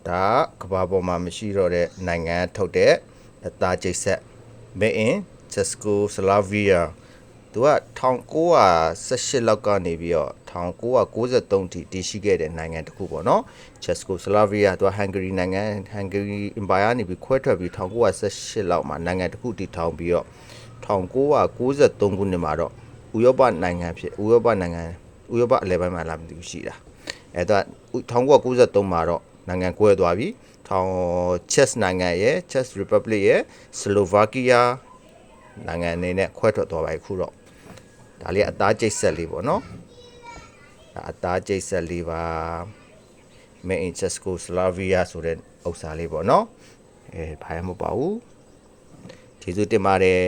ဒါကဘာပေါ်မှာမရှိတော့တဲ့နိုင်ငံထုတ်တဲ့အသားကျိတ်ဆက် made in Czechoslovakia သူက1918လောက်ကနေပြီးတော့1993ထိတည်ရှိခဲ့တဲ့နိုင်ငံတစ်ခုပေါ့နော် Czechoslovakia သူက Hungary နိုင်ငံ Hungary Empire နေပြီးခွဲထွက်ပြီး1918လောက်မှာနိုင်ငံတစ်ခုတည်ထောင်ပြီးတော့1993ခုနှစ်မှာတော့ဥရောပနိုင်ငံဥရောပအလယ်ပိုင်းမှာလာမသိဘူးရှိတာအဲ့တော့1993မှာတော့နိုင်ငံကွဲသွားပြီCzech နိုင်ငံရဲ့ Czech Republic ရဲ့ Slovakia နိုင်ငံအနေနဲ့ခွဲထွက်သွားပါပြီခုတော့ဒါလေးအသားကျိတ်ဆက်လေးပေါ့နော်အသားကျိတ်ဆက်လေးပါ made in Czechoslovakia ဆိုတဲ့ဥစ္စာလေးပေါ့နော်ဘာမှမဟုတ်ပါဘူးကျေးဇူးတင်ပါတယ်